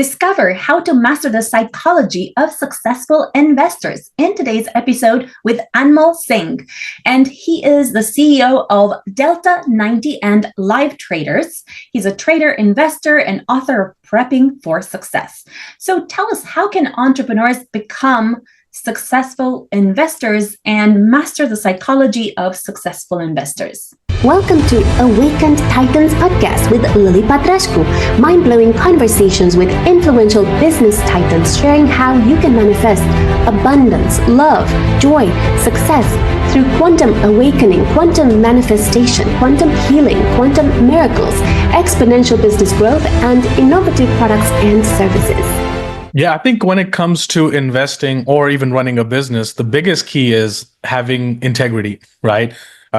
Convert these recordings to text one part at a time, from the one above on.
Discover how to master the psychology of successful investors in today's episode with Anmol Singh. And he is the CEO of Delta 90 and Live Traders. He's a trader, investor, and author of Prepping for Success. So tell us, how can entrepreneurs become successful investors and master the psychology of successful investors? Welcome to Awakened Titans podcast with Lily Patrascu. Mind-blowing conversations with influential business titans sharing how you can manifest abundance, love, joy, success through quantum awakening, quantum manifestation, quantum healing, quantum miracles, exponential business growth, and innovative products and services. Yeah, I think when it comes to investing or even running a business, the biggest key is having integrity, right?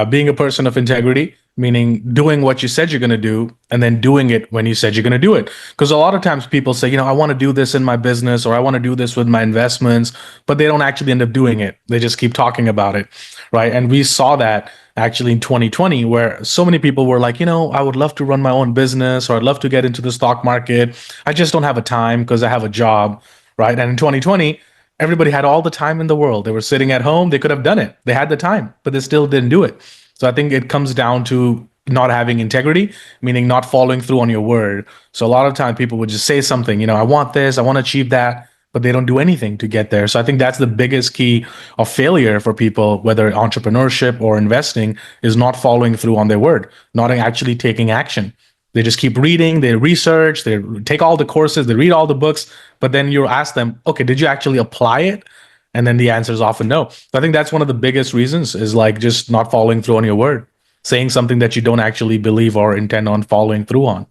Being a person of integrity, meaning doing what you said you're going to do and then doing it when you said you're going to do it. Because a lot of times people say, I want to do this in my business or I want to do this with my investments, but they don't actually end up doing it. They just keep talking about it, right? And we saw that actually in 2020, where so many people were like, I would love to run my own business or I'd love to get into the stock market. I just don't have a time because I have a job, right? And in 2020, everybody had all the time in the world. They were sitting at home. They could have done it. They had the time, but they still didn't do it. So I think it comes down to not having integrity, meaning not following through on your word. So a lot of time people would just say something, I want this, I want to achieve that, but they don't do anything to get there. So I think that's the biggest key of failure for people, whether entrepreneurship or investing, is not following through on their word, not actually taking action. They just keep reading, they research, they take all the courses, they read all the books, but then you ask them, okay, did you actually apply it? And then the answer is often no. So I think that's one of the biggest reasons, is like just not following through on your word, saying something that you don't actually believe or intend on following through on.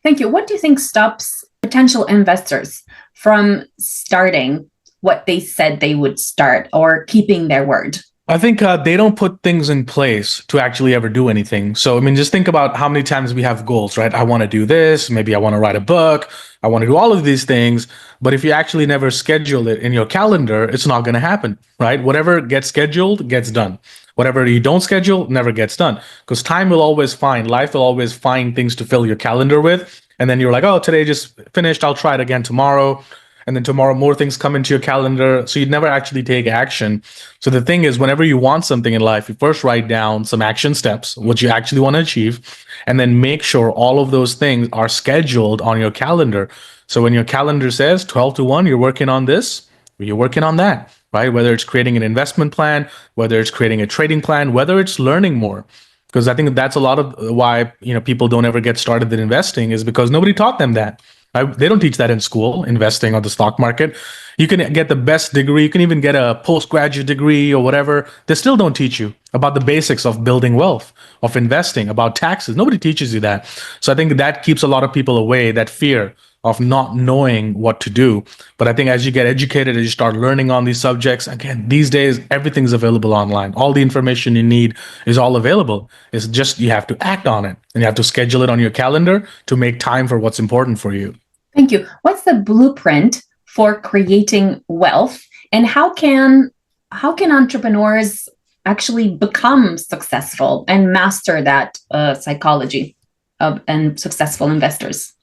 Thank you. What do you think stops potential investors from starting what they said they would start or keeping their word? I think they don't put things in place to actually ever do anything. So, just think about how many times we have goals, right? I want to do this. Maybe I want to write a book. I want to do all of these things. But if you actually never schedule it in your calendar, it's not going to happen, right? Whatever gets scheduled gets done. Whatever you don't schedule never gets done, because life will always find things to fill your calendar with. And then you're like, oh, today just finished. I'll try it again tomorrow. And then tomorrow more things come into your calendar. So you never actually take action. So the thing is, whenever you want something in life, you first write down some action steps, what you actually want to achieve, and then make sure all of those things are scheduled on your calendar. So when your calendar says 12 to 1, you're working on this, you're working on that, right? Whether it's creating an investment plan, whether it's creating a trading plan, whether it's learning more. Because I think that's a lot of why people don't ever get started in investing, is because nobody taught them that. They don't teach that in school, investing or the stock market. You can get the best degree. You can even get a postgraduate degree or whatever. They still don't teach you about the basics of building wealth, of investing, about taxes. Nobody teaches you that. So I think that keeps a lot of people away, that fear of not knowing what to do. But I think as you get educated, as you start learning on these subjects, again, these days, everything's available online. All the information you need is all available. It's just you have to act on it, and you have to schedule it on your calendar to make time for what's important for you. Thank you. What's the blueprint for creating wealth, and how can entrepreneurs actually become successful and master that psychology of and successful investors?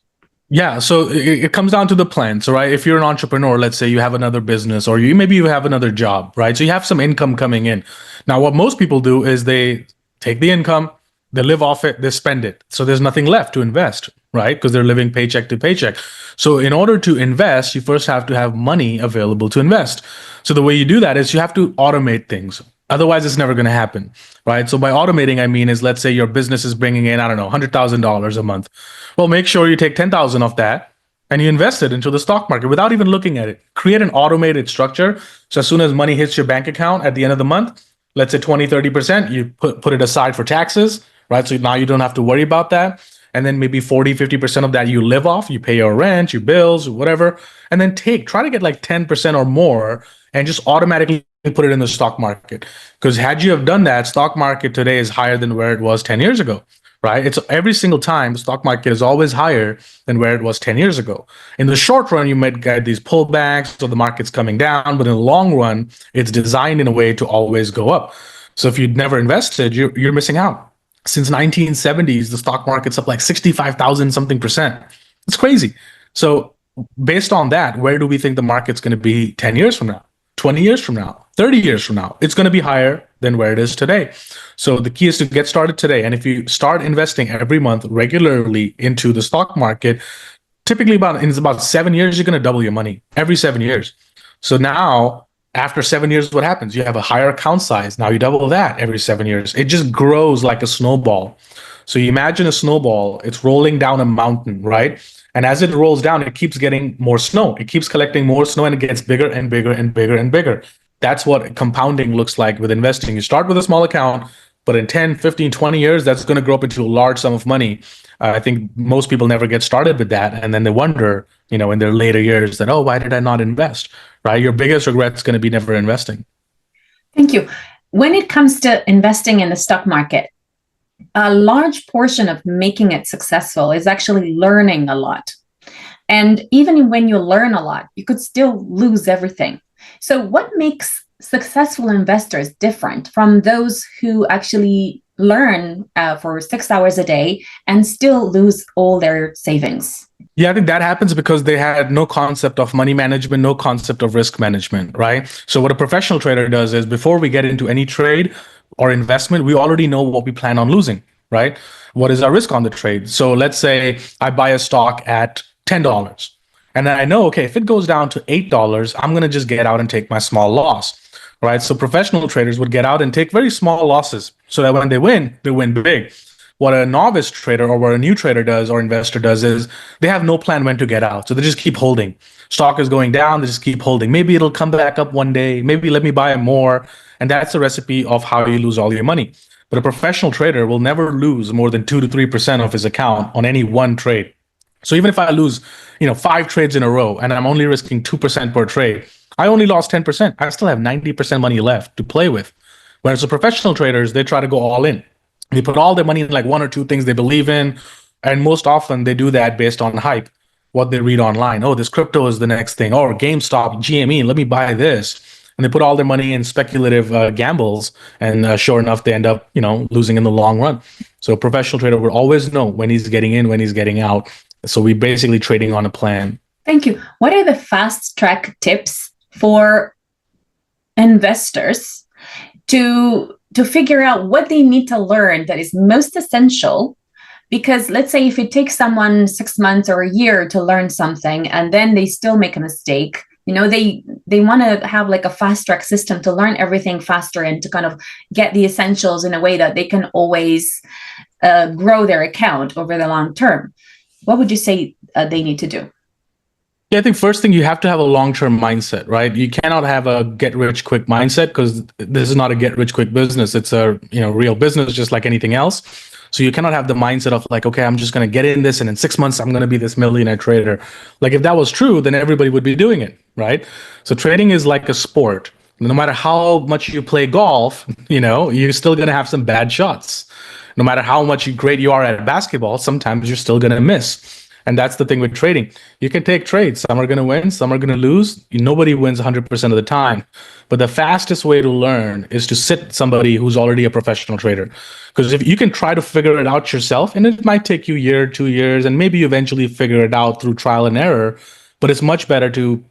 Yeah, so it comes down to the plan. So, right, if you're an entrepreneur, let's say you have another business, or maybe you have another job, right? So you have some income coming in. Now, what most people do is they take the income, they live off it, they spend it. So there's nothing left to invest, right? Because they're living paycheck to paycheck. So in order to invest, you first have to have money available to invest. So the way you do that is you have to automate things. Otherwise, it's never going to happen, right? So by automating, I mean is, let's say your business is bringing in, $100,000 a month. Well, make sure you take 10,000 of that and you invest it into the stock market without even looking at it. Create an automated structure. So as soon as money hits your bank account at the end of the month, let's say 20, 30%, you put it aside for taxes, right? So now you don't have to worry about that. And then maybe 40, 50% of that you live off, you pay your rent, your bills, whatever, and then try to get like 10% or more and just automatically put it in the stock market. Because had you have done that, stock market today is higher than where it was 10 years ago, right? It's every single time the stock market is always higher than where it was 10 years ago. In the short run, you might get these pullbacks, so the market's coming down, but in the long run, it's designed in a way to always go up. So if you'd never invested, you're missing out. Since 1970s, the stock market's up like 65,000 something percent. It's crazy. So based on that, where do we think the market's going to be 10 years from now, 20 years from now, 30 years from now? It's going to be higher than where it is today. So the key is to get started today. And if you start investing every month regularly into the stock market, typically in about 7 years, you're going to double your money every 7 years. So now, after 7 years, what happens? You have a higher account size. Now you double that every 7 years. It just grows like a snowball. So you imagine a snowball, it's rolling down a mountain, right? And as it rolls down, it keeps getting more snow. It keeps collecting more snow and it gets bigger and bigger and bigger and bigger. That's what compounding looks like with investing. You start with a small account, but in 10, 15, 20 years, that's going to grow up into a large sum of money. I think most people never get started with that. And then they wonder, in their later years that, oh, why did I not invest? Right? Your biggest regret is going to be never investing. Thank you. When it comes to investing in the stock market, a large portion of making it successful is actually learning a lot. And even when you learn a lot, you could still lose everything. So what makes successful investors different from those who actually learn for 6 hours a day and still lose all their savings? Yeah, I think that happens because they had no concept of money management, no concept of risk management, right? So what a professional trader does is before we get into any trade or investment, we already know what we plan on losing, right? What is our risk on the trade? So let's say I buy a stock at $10. And then I know, okay, if it goes down to $8, I'm going to just get out and take my small loss, right? So professional traders would get out and take very small losses so that when they win big. What a novice trader or what a new trader does or investor does is they have no plan when to get out. So they just keep holding. Stock is going down, they just keep holding. Maybe it'll come back up one day. Maybe let me buy more. And that's a recipe of how you lose all your money. But a professional trader will never lose more than 2 to 3% of his account on any one trade. So even if I lose, 5 trades in a row and I'm only risking 2% per trade, I only lost 10%. I still have 90% money left to play with. Whereas the professional traders, they try to go all in. They put all their money in like one or two things they believe in. And most often they do that based on hype, what they read online. Oh, this crypto is the next thing. Or GameStop, GME, let me buy this. And they put all their money in speculative gambles. And sure enough, they end up, losing in the long run. So a professional trader will always know when he's getting in, when he's getting out. So we're basically trading on a plan. Thank you. What are the fast track tips for investors to figure out what they need to learn that is most essential? Because let's say if it takes someone 6 months or a year to learn something and then they still make a mistake, they want to have like a fast track system to learn everything faster and to kind of get the essentials in a way that they can always grow their account over the long term. What would you say they need to do? Yeah, I think first thing, you have to have a long-term mindset, right? You cannot have a get-rich-quick mindset because this is not a get-rich-quick business. It's a real business just like anything else. So you cannot have the mindset of like, okay, I'm just going to get in this and in 6 months, I'm going to be this millionaire trader. Like if that was true, then everybody would be doing it, right? So trading is like a sport. No matter how much you play golf, you're still going to have some bad shots. No matter how much great you are at basketball, sometimes you're still going to miss. And that's the thing with trading. You can take trades. Some are going to win, some are going to lose. Nobody wins 100% of the time. But the fastest way to learn is to sit somebody who's already a professional trader. Because if you can try to figure it out yourself, and it might take you a year, 2 years, and maybe you eventually figure it out through trial and error. But it's much better to,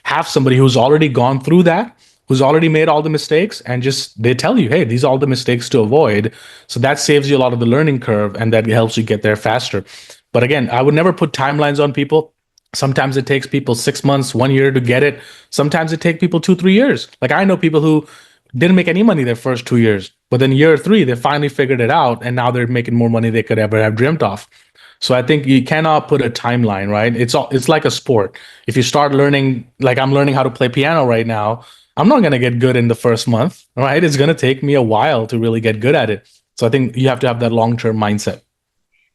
have somebody who's already gone through that, who's already made all the mistakes, and just they tell you, hey, these are all the mistakes to avoid. So that saves you a lot of the learning curve, and that helps you get there faster. But again, I would never put timelines on people. Sometimes it takes people 6 months, 1 year to get it. Sometimes it takes people 2, 3 years. Like I know people who didn't make any money their first 2 years, but then year 3, they finally figured it out. And now they're making more money they could ever have dreamt of. So I think you cannot put a timeline, right? It's like a sport. If you start learning, like I'm learning how to play piano right now, I'm not going to get good in the first month, right? It's going to take me a while to really get good at it. So I think you have to have that long-term mindset.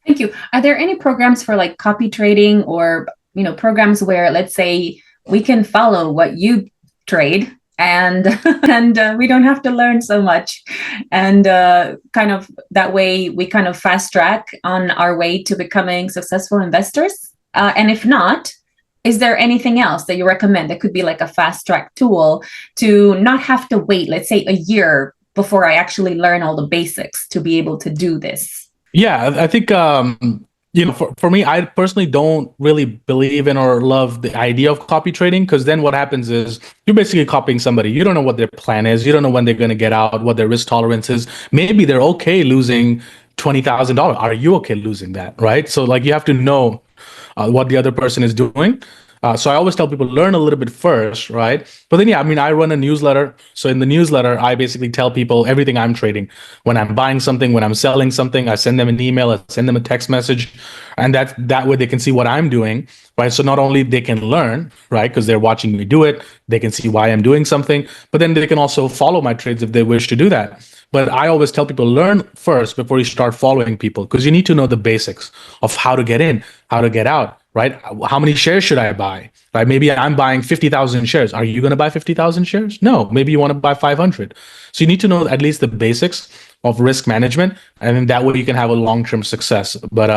Thank you. Are there any programs for like copy trading or, programs where, let's say, we can follow what you trade and we don't have to learn so much, and kind of that way we kind of fast track on our way to becoming successful investors? And if not, is there anything else that you recommend that could be like a fast track tool to not have to wait, let's say, a year before I actually learn all the basics to be able to do this? Yeah, I think For me, I personally don't really believe in or love the idea of copy trading, because then what happens is you're basically copying somebody. You don't know what their plan is. You don't know when they're going to get out, what their risk tolerance is. Maybe they're okay losing $20,000. Are you okay losing that? Right. So like you have to know what the other person is doing. So I always tell people learn a little bit first, right? But then, yeah, I mean, I run a newsletter. So in the newsletter, I basically tell people everything I'm trading. When I'm buying something, when I'm selling something, I send them an email, I send them a text message, and that way they can see what I'm doing, right? So not only they can learn, right, because they're watching me do it, they can see why I'm doing something, but then they can also follow my trades if they wish to do that. But I always tell people learn first before you start following people, because you need to know the basics of how to get in, how to get out, right? How many shares should I buy? Right? Maybe I'm buying 50,000 shares. Are you going to buy 50,000 shares? No, maybe you want to buy 500. So you need to know at least the basics of risk management, and then that way you can have a long-term success. But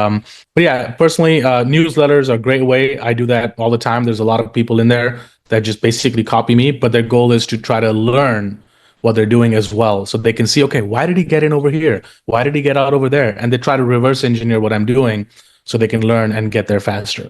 yeah, personally, newsletters are a great way. I do that all the time. There's a lot of people in there that just basically copy me, but their goal is to try to learn what they're doing as well. So they can see, okay, why did he get in over here? Why did he get out over there? And they try to reverse engineer what I'm doing so they can learn and get there faster.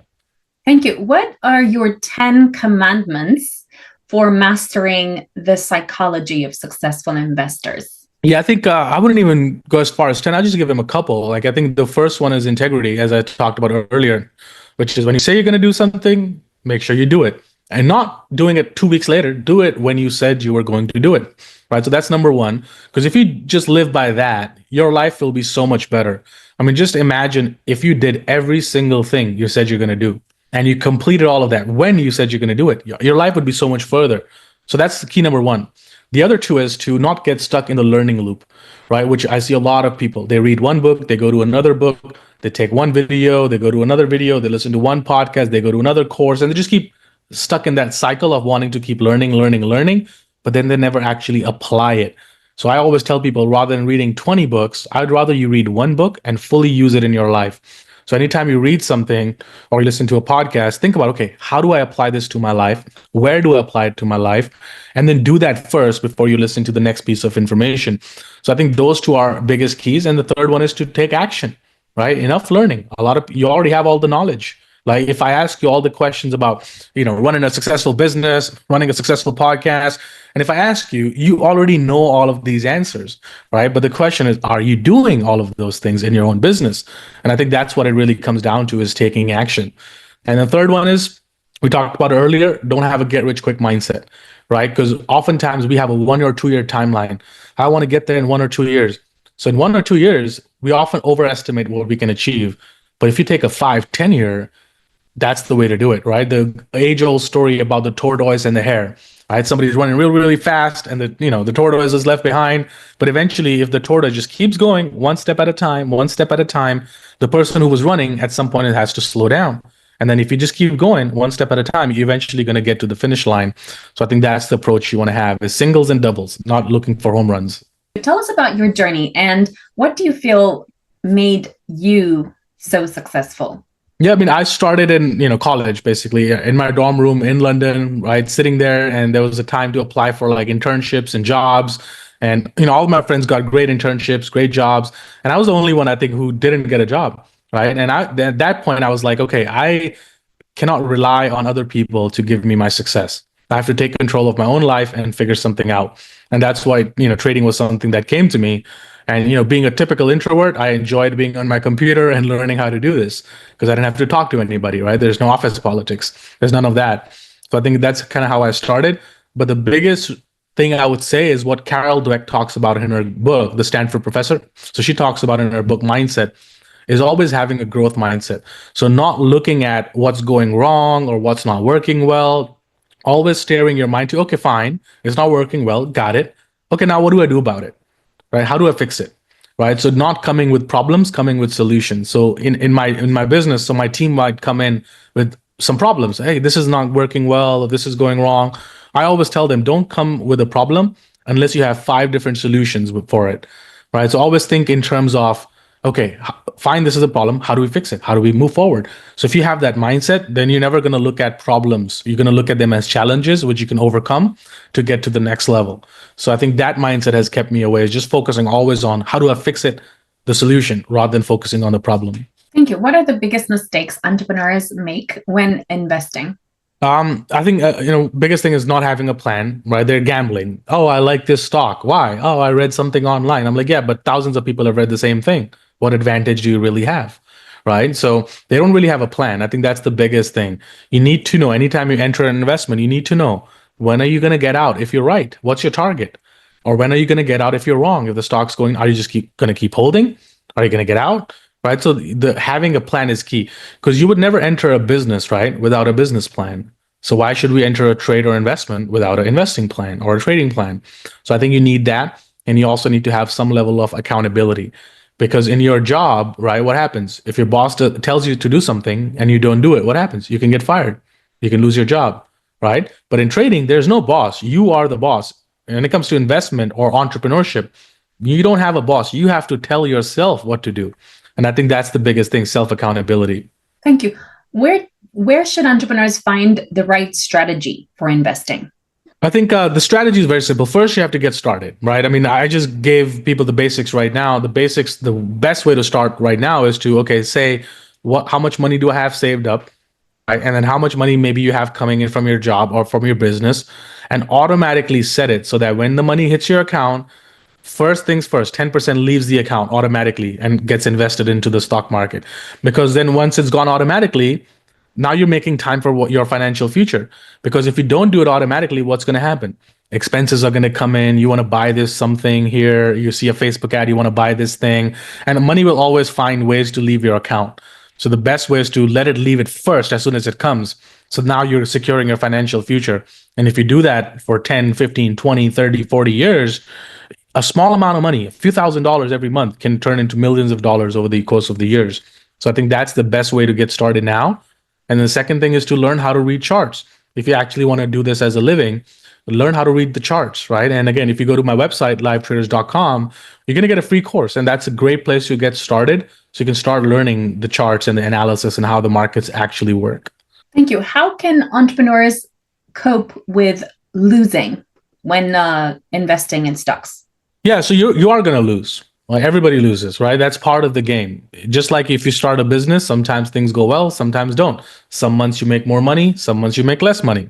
Thank you. What are your 10 commandments for mastering the psychology of successful investors? Yeah, I think I wouldn't even go as far as 10. I'll just give them a couple. Like, I think the first one is integrity, as I talked about earlier, which is when you say you're going to do something, make sure you do it. And not doing it 2 weeks later, do it when you said you were going to do it. Right. So that's number one. Because if you just live by that, your life will be so much better. I mean, just imagine if you did every single thing you said you're going to do and you completed all of that when you said you're going to do it, your life would be so much further. So that's the key number one. The other two is to not get stuck in the learning loop, right? Which I see a lot of people. They read one book, they go to another book, they take one video, they go to another video, they listen to one podcast, they go to another course, and they just keep stuck in that cycle of wanting to keep learning, but then they never actually apply it. So I always tell people, rather than reading 20 books, I'd rather you read one book and fully use it in your life. So anytime you read something or you listen to a podcast, think about, okay, how do I apply this to my life? Where do I apply it to my life? And then do that first before you listen to the next piece of information. So I think those two are biggest keys. And the third one is to take action, right? Enough learning. You already have all the knowledge. Like if I ask you all the questions about, running a successful business, running a successful podcast, and if I ask you, you already know all of these answers, right? But the question is, are you doing all of those things in your own business? And I think that's what it really comes down to, is taking action. And the third one is, we talked about earlier, don't have a get rich quick mindset, right? Because oftentimes we have a 1 or 2 year timeline. I want to get there in 1 or 2 years. So in 1 or 2 years, we often overestimate what we can achieve. But if you take a 5-10 year, that's the way to do it, right? The age-old story about the tortoise and the hare, right? Somebody's running really, really fast, and the tortoise is left behind. But eventually, if the tortoise just keeps going one step at a time, the person who was running at some point has to slow down. And then if you just keep going one step at a time, you're eventually going to get to the finish line. So I think that's the approach you want to have, is singles and doubles, not looking for home runs. Tell us about your journey, and what do you feel made you so successful? Yeah, I mean, I started in college, basically in my dorm room in London, right, sitting there, and there was a time to apply for like internships and jobs, and all of my friends got great internships, great jobs, and I was the only one, I think, who didn't get a job, right? And at that point, I was like, okay, I cannot rely on other people to give me my success. I have to take control of my own life and figure something out, and that's why trading was something that came to me. And, being a typical introvert, I enjoyed being on my computer and learning how to do this, because I didn't have to talk to anybody, right? There's no office politics. There's none of that. So I think that's kind of how I started. But the biggest thing I would say is what Carol Dweck talks about in her book, The Stanford Professor. So she talks about in her book, Mindset, is always having a growth mindset. So not looking at what's going wrong or what's not working well, always steering your mind to, okay, fine, it's not working well, got it. Okay, now what do I do about it? Right? How do I fix it? Right? So not coming with problems, coming with solutions. So in my business, so my team might come in with some problems. Hey, this is not working well, or this is going wrong. I always tell them, don't come with a problem unless you have 5 different solutions for it. Right? So always think in terms of, okay, fine, this is a problem. How do we fix it? How do we move forward? So if you have that mindset, then you're never going to look at problems. You're going to look at them as challenges, which you can overcome to get to the next level. So I think that mindset has kept me away, just focusing always on how do I fix it, the solution, rather than focusing on the problem. Thank you. What are the biggest mistakes entrepreneurs make when investing? I think biggest thing is not having a plan, right? They're gambling. Oh, I like this stock. Why? Oh, I read something online. I'm like, yeah, but thousands of people have read the same thing. What advantage do you really have? Right? So they don't really have a plan. I think that's the biggest thing. You need to know anytime you enter an investment, you need to know when are you going to get out if you're right? What's your target? Or when are you going to get out if you're wrong? If the stock's going, are you just going to keep holding? Are you going to get out? Right? So the having a plan is key because you would never enter a business, right, without a business plan. So why should we enter a trade or investment without an investing plan or a trading plan? So I think you need that. And you also need to have some level of accountability because in your job, right, what happens? If your boss tells you to do something and you don't do it, what happens? You can get fired. You can lose your job, right? But in trading, there's no boss. You are the boss. And when it comes to investment or entrepreneurship, you don't have a boss. You have to tell yourself what to do. And I think that's the biggest thing, self-accountability. Thank you. Where should entrepreneurs find the right strategy for investing? I think the strategy is very simple. First, you have to get started, right? I mean, I just gave people the basics right now. The basics, the best way to start right now is to, okay, say how much money do I have saved up? Right? And then how much money maybe you have coming in from your job or from your business, and automatically set it so that when the money hits your account, first things first, 10% leaves the account automatically and gets invested into the stock market. Because then once it's gone automatically, now you're making time for your financial future. Because if you don't do it automatically, what's going to happen? Expenses are going to come in. You want to buy this something here. You see a Facebook ad, you want to buy this thing. And money will always find ways to leave your account. So the best way is to let it leave it first as soon as it comes. So now you're securing your financial future. And if you do that for 10, 15, 20, 30, 40 years, a small amount of money, a few $1,000s every month can turn into millions of dollars over the course of the years. So I think that's the best way to get started now. And the second thing is to learn how to read charts. If you actually want to do this as a living, learn how to read the charts, right? And again, if you go to my website, livetraders.com, you're going to get a free course. And that's a great place to get started. So you can start learning the charts and the analysis and how the markets actually work. Thank you. How can entrepreneurs cope with losing when investing in stocks? Yeah, so you are going to lose. Like everybody loses, right? That's part of the game. Just like if you start a business, sometimes things go well, sometimes don't. Some months you make more money, some months you make less money.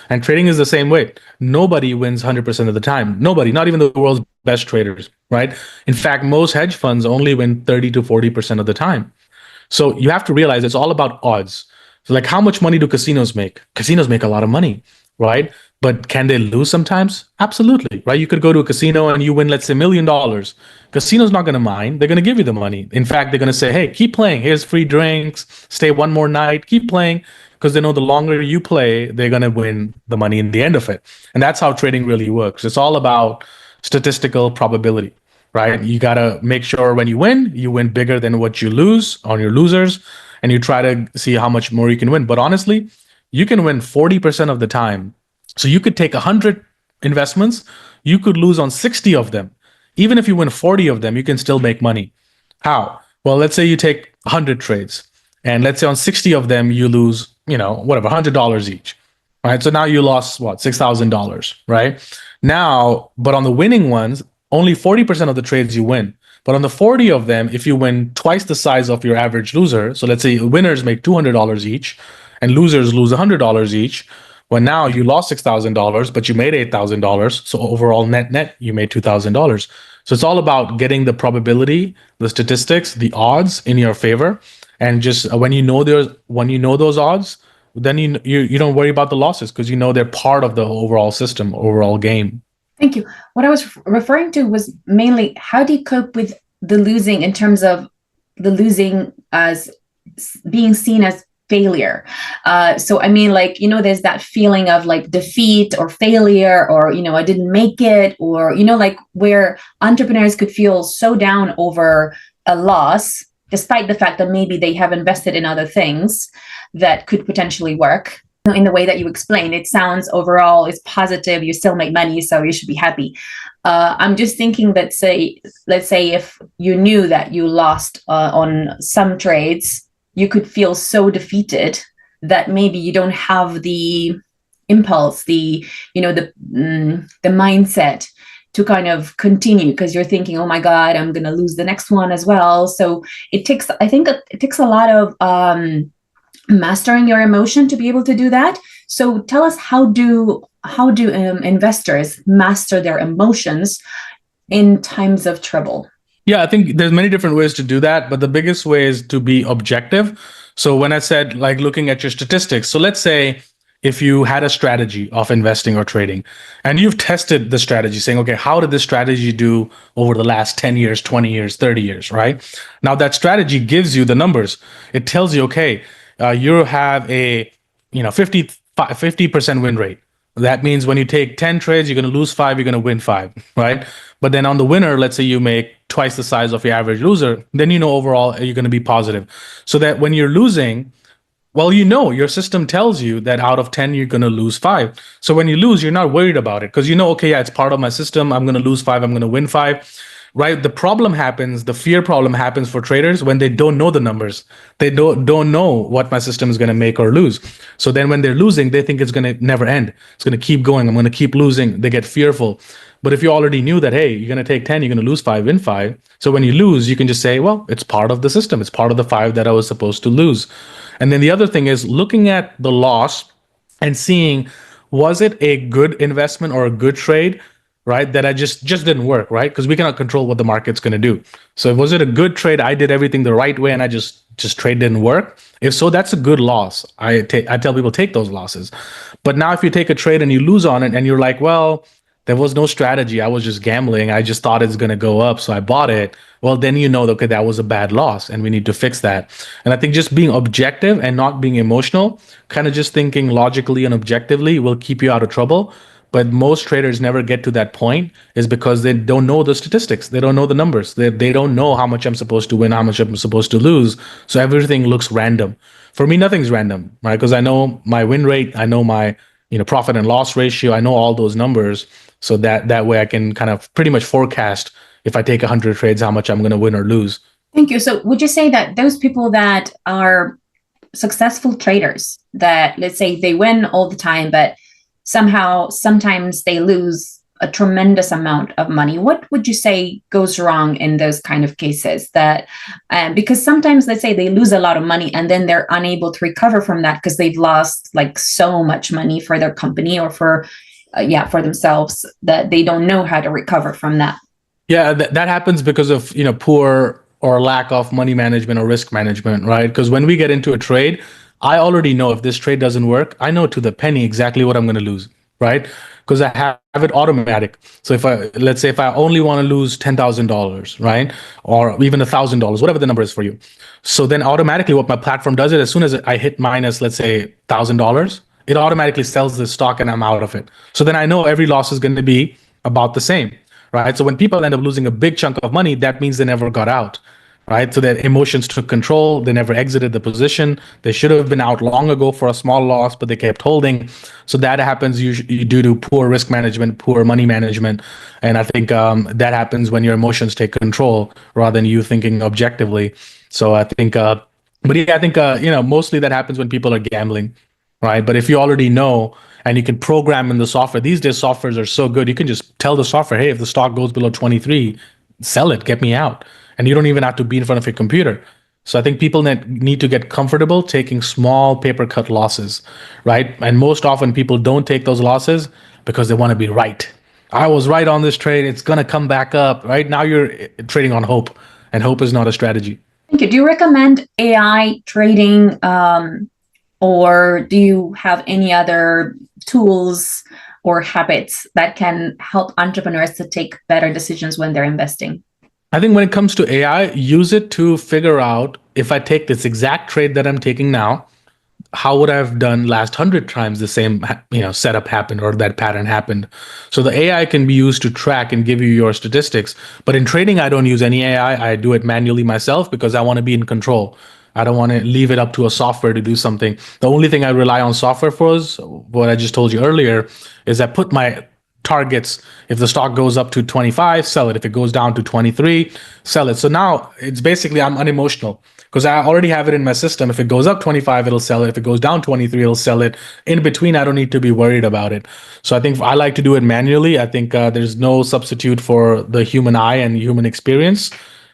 And trading is the same way. Nobody wins 100% of the time. Nobody, not even the world's best traders, right? In fact, most hedge funds only win 30 to 40% of the time. So you have to realize it's all about odds. So like how much money do casinos make? Casinos make a lot of money, right? But can they lose sometimes? Absolutely, right? You could go to a casino and you win, let's say, $1 million. Casino's not going to mind. They're going to give you the money. In fact, they're going to say, hey, keep playing. Here's free drinks. Stay one more night. Keep playing. Because they know the longer you play, they're going to win the money in the end of it. And that's how trading really works. It's all about statistical probability, right? You got to make sure when you win bigger than what you lose on your losers. And you try to see how much more you can win. But honestly, you can win 40% of the time. So you could take 100 investments, you could lose on 60 of them. Even if you win 40 of them, you can still make money. How? Well, let's say you take 100 trades, and let's say on 60 of them, you lose, whatever, $100 each. Right? So now you lost what, $6,000, right? Now, but on the winning ones, only 40% of the trades you win. But on the 40 of them, if you win twice the size of your average loser, so let's say winners make $200 each and losers lose $100 each, well, now you lost $6,000, but you made $8,000. So overall net, you made $2,000. So it's all about getting the probability, the statistics, the odds in your favor. And just when you know those odds, then you don't worry about the losses because you know they're part of the overall system, overall game. Thank you. What I was referring to was mainly how do you cope with the losing in terms of the losing as being seen as failure. So I mean, there's that feeling of like defeat or failure, or, I didn't make it, or, like where entrepreneurs could feel so down over a loss, despite the fact that maybe they have invested in other things that could potentially work. In the way that you explain, it sounds overall is positive. You still make money, so you should be happy. I'm just thinking that let's say if you knew that you lost on some trades, you could feel so defeated that maybe you don't have the impulse, the mindset to kind of continue, because you're thinking, oh my God, I'm going to lose the next one as well. So I think it takes a lot of mastering your emotion to be able to do that. So tell us, how do investors master their emotions in times of trouble? Yeah, I think there's many different ways to do that, but the biggest way is to be objective. So when I said like looking at your statistics, so let's say if you had a strategy of investing or trading and you've tested the strategy saying, okay, how did this strategy do over the last 10 years, 20 years, 30 years, right? Now that strategy gives you the numbers. It tells you, okay, you have a 50% win rate. That means when you take 10 trades, you're going to lose 5, you're going to win 5, right? But then on the winner, let's say you make twice the size of your average loser, then overall you're going to be positive. So that when you're losing, well, your system tells you that out of 10, you're going to lose 5. So when you lose, you're not worried about it because okay, yeah, it's part of my system. I'm going to lose 5, I'm going to win 5. Right? The fear problem happens for traders when they don't know the numbers. They don't know what my system is going to make or lose. So then when they're losing, they think it's going to never end. It's going to keep going. I'm going to keep losing. They get fearful. But if you already knew that, hey, you're going to take 10, you're going to lose 5, win 5. So when you lose, you can just say, well, it's part of the system. It's part of the 5 that I was supposed to lose. And then the other thing is looking at the loss and seeing, was it a good investment or a good trade? Right, that I just didn't work, right? Because we cannot control what the market's going to do. So was it a good trade? I did everything the right way and I just trade didn't work. If so, that's a good loss. I tell people take those losses. But now if you take a trade and you lose on it and you're like, well, there was no strategy. I was just gambling. I just thought it's going to go up, so I bought it. Well, then okay, that was a bad loss and we need to fix that. And I think just being objective and not being emotional, kind of just thinking logically and objectively will keep you out of trouble. But most traders never get to that point is because they don't know the statistics. They don't know the numbers. They don't know how much I'm supposed to win, how much I'm supposed to lose. So everything looks random. For me, nothing's random, right? Because I know my win rate, I know my profit and loss ratio, I know all those numbers. So that way I can kind of pretty much forecast if I take 100 trades, how much I'm going to win or lose. Thank you. So would you say that those people that are successful traders, that let's say they win all the time, but sometimes they lose a tremendous amount of money, what would you say goes wrong in those kind of cases? That because sometimes, let's say they lose a lot of money and then they're unable to recover from that because they've lost like so much money for their company or for themselves, that they don't know how to recover from that. Yeah, that happens because of poor or lack of money management or risk management, right? Because when we get into a trade, I already know if this trade doesn't work, I know to the penny exactly what I'm going to lose, right? Because I have it automatic. So let's say if I only want to lose $10,000, right? Or even $1,000, whatever the number is for you. So then automatically what my platform does is as soon as I hit minus, let's say $1,000, it automatically sells the stock and I'm out of it. So then I know every loss is going to be about the same, right? So when people end up losing a big chunk of money, that means they never got out. Right. So their emotions took control. They never exited the position. They should have been out long ago for a small loss, but they kept holding. So that happens usually due to poor risk management, poor money management. And I think that happens when your emotions take control rather than you thinking objectively. So I think, mostly that happens when people are gambling. Right. But if you already know and you can program in the software, these days softwares are so good. You can just tell the software, hey, if the stock goes below 23, sell it, get me out. And you don't even have to be in front of your computer. So I think people need to get comfortable taking small paper cut losses, right? And most often people don't take those losses because they want to be right. I was right on this trade. It's going to come back up, right? Now you're trading on hope, and hope is not a strategy. Thank you. Do you recommend AI trading, or do you have any other tools or habits that can help entrepreneurs to take better decisions when they're investing? I think when it comes to AI, use it to figure out if I take this exact trade that I'm taking now, how would I have done last 100 times the same setup happened or that pattern happened. So the AI can be used to track and give you your statistics. But in trading, I don't use any AI. I do it manually myself because I want to be in control. I don't want to leave it up to a software to do something. The only thing I rely on software for is what I just told you earlier, is I put my targets. If the stock goes up to 25, sell it. If it goes down to 23, sell it. So now it's basically I'm unemotional. because I already have it in my system. If it goes up 25, it'll sell it. If it goes down 23, it'll sell it. In between, I don't need to be worried about it. So I think I like to do it manually. I think there's no substitute for the human eye and human experience,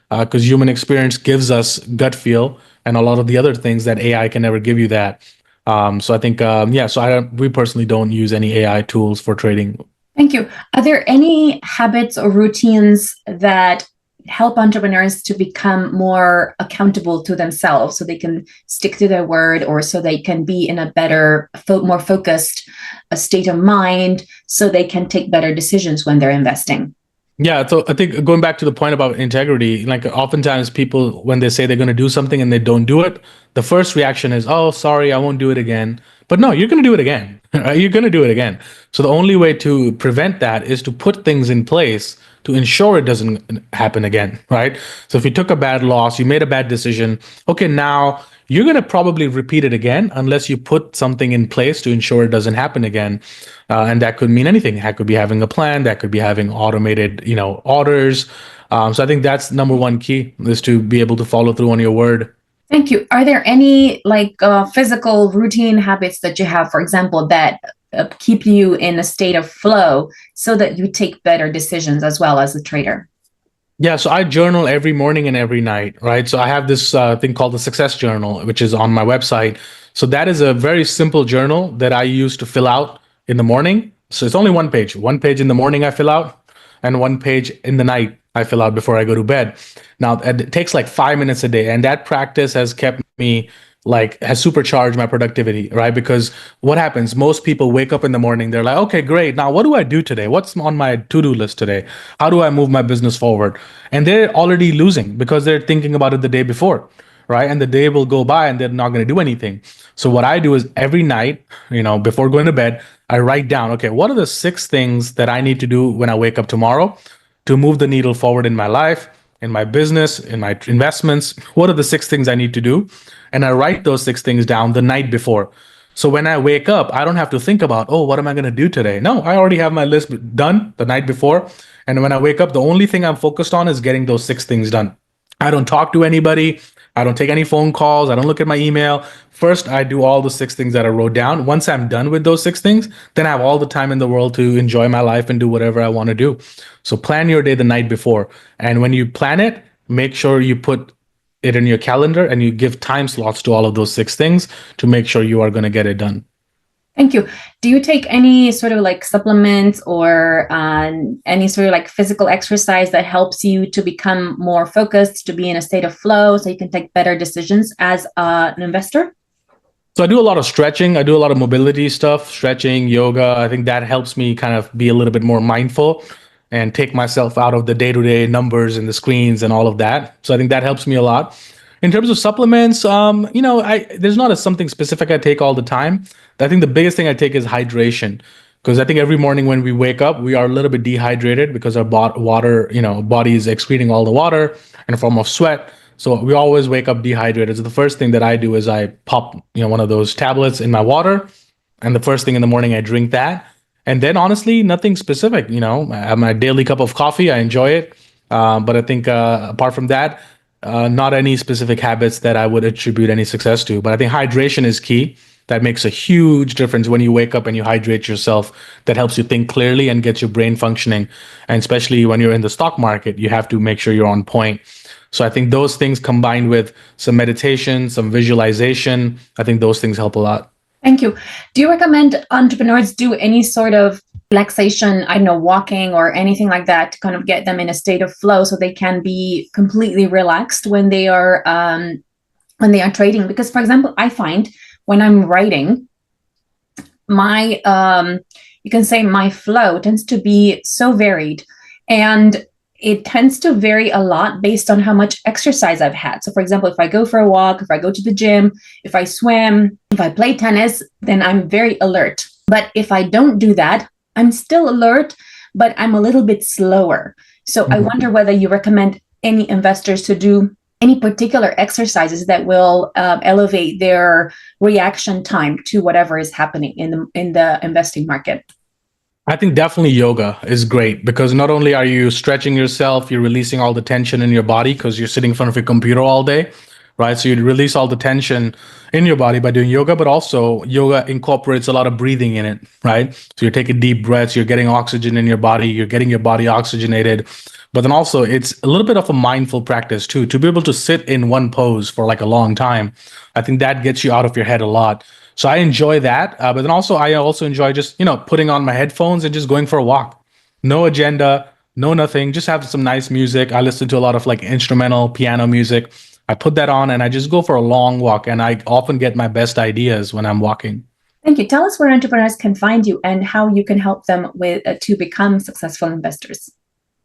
because human experience gives us gut feel and a lot of the other things that AI can never give you that. So I think, yeah, so we personally don't use any AI tools for trading. Thank you. Are there any habits or routines that help entrepreneurs to become more accountable to themselves so they can stick to their word, or so they can be in a better, more focused state of mind, so they can take better decisions when they're investing? Yeah, so I think going back to the point about integrity, like oftentimes people, when they say they're going to do something and they don't do it, the first reaction is, oh, sorry, I won't do it again. But no, you're going to do it again. Right? You're going to do it again. So the only way to prevent that is to put things in place to ensure it doesn't happen again, right? So if you took a bad loss, you made a bad decision, okay, now you're going to probably repeat it again unless you put something in place to ensure it doesn't happen again. And that could mean anything. That could be having a plan. That could be having automated, orders. So I think that's number one key, is to be able to follow through on your word. Thank you. Are there any physical routine habits that you have, for example, that keep you in a state of flow so that you take better decisions as well as a trader? Yeah, so I journal every morning and every night, right? So I have this thing called the Success Journal, which is on my website. So that is a very simple journal that I use to fill out in the morning. So it's only one page in the morning I fill out, and one page in the night I fill out before I go to bed. Now, it takes like 5 minutes a day, and that practice has kept me, has supercharged my productivity, right? Because what happens, most people wake up in the morning, they're like, okay, great. Now, what do I do today? What's on my to-do list today? How do I move my business forward? And they're already losing because they're thinking about it the day before, right? And the day will go by and they're not going to do anything. So what I do is every night, before going to bed, I write down, okay, what are the 6 things that I need to do when I wake up tomorrow to move the needle forward in my life, in my business, in my investments? What are the 6 things I need to do? And I write those 6 things down the night before. So when I wake up, I don't have to think about, oh, what am I going to do today? No, I already have my list done the night before. And when I wake up, the only thing I'm focused on is getting those 6 things done. I don't talk to anybody. I don't take any phone calls. I don't look at my email. First, I do all the 6 things that I wrote down. Once I'm done with those 6 things, then I have all the time in the world to enjoy my life and do whatever I want to do. So plan your day the night before. And when you plan it, make sure you put it in your calendar and you give time slots to all of those 6 things to make sure you are going to get it done. Thank you. Do you take any sort of supplements or any sort of physical exercise that helps you to become more focused, to be in a state of flow so you can take better decisions as an investor? So I do a lot of stretching. I do a lot of mobility stuff, stretching, yoga. I think that helps me kind of be a little bit more mindful and take myself out of the day-to-day numbers and the screens and all of that. So I think that helps me a lot. In terms of supplements, there's not something specific I take all the time. I think the biggest thing I take is hydration, because I think every morning when we wake up, we are a little bit dehydrated because our body is excreting all the water in a form of sweat. So we always wake up dehydrated. So the first thing that I do is I pop, one of those tablets in my water, and the first thing in the morning I drink that. And then honestly, nothing specific. I have my daily cup of coffee. I enjoy it. But I think apart from that, not any specific habits that I would attribute any success to. But I think hydration is key. That makes a huge difference when you wake up and you hydrate yourself. That helps you think clearly and gets your brain functioning. And especially when you're in the stock market, you have to make sure you're on point. So I think those things combined with some meditation, some visualization, I think those things help a lot. Thank you. Do you recommend entrepreneurs do any sort of relaxation, I don't know, walking or anything like that to kind of get them in a state of flow so they can be completely relaxed when they are trading? Because, for example, I find when I'm writing, my you can say my flow tends to be so varied, and it tends to vary a lot based on how much exercise I've had. So, for example, if I go for a walk, if I go to the gym, if I swim, if I play tennis, then I'm very alert. But if I don't do that, I'm still alert, but I'm a little bit slower. So I wonder whether you recommend any investors to do any particular exercises that will elevate their reaction time to whatever is happening in the investing market. I think definitely yoga is great, because not only are you stretching yourself, you're releasing all the tension in your body because you're sitting in front of your computer all day, right? So you release all the tension in your body by doing yoga, but also yoga incorporates a lot of breathing in it, right? So you're taking deep breaths, you're getting oxygen in your body, you're getting your body oxygenated. But then also it's a little bit of a mindful practice too, to be able to sit in one pose for like a long time. I think that gets you out of your head a lot. So I enjoy that. But then also I also enjoy just, putting on my headphones and just going for a walk. No agenda, no nothing, just have some nice music. I listen to a lot of like instrumental piano music. I put that on and I just go for a long walk, and I often get my best ideas when I'm walking. Thank you. Tell us where entrepreneurs can find you and how you can help them to become successful investors.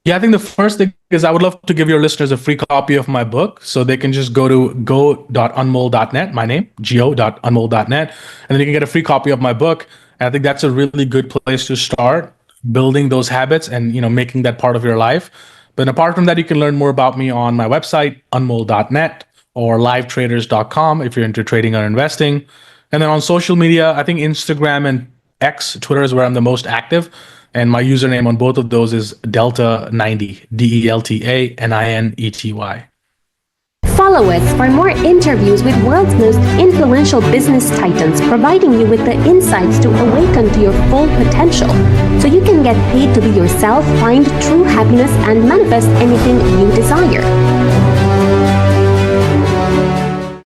Yeah, I think the first thing is I would love to give your listeners a free copy of my book. So they can just go to go.unmol.net, my name, go.unmol.net, and then you can get a free copy of my book. And I think that's a really good place to start building those habits and, making that part of your life. But apart from that, you can learn more about me on my website, unmol.net, or livetraders.com if you're into trading or investing. And then on social media, I think Instagram and X, Twitter is where I'm the most active. And my username on both of those is Delta90, DELTA9NETY. Follow us for more interviews with world's most influential business titans, providing you with the insights to awaken to your full potential so you can get paid to be yourself, find true happiness, and manifest anything you desire.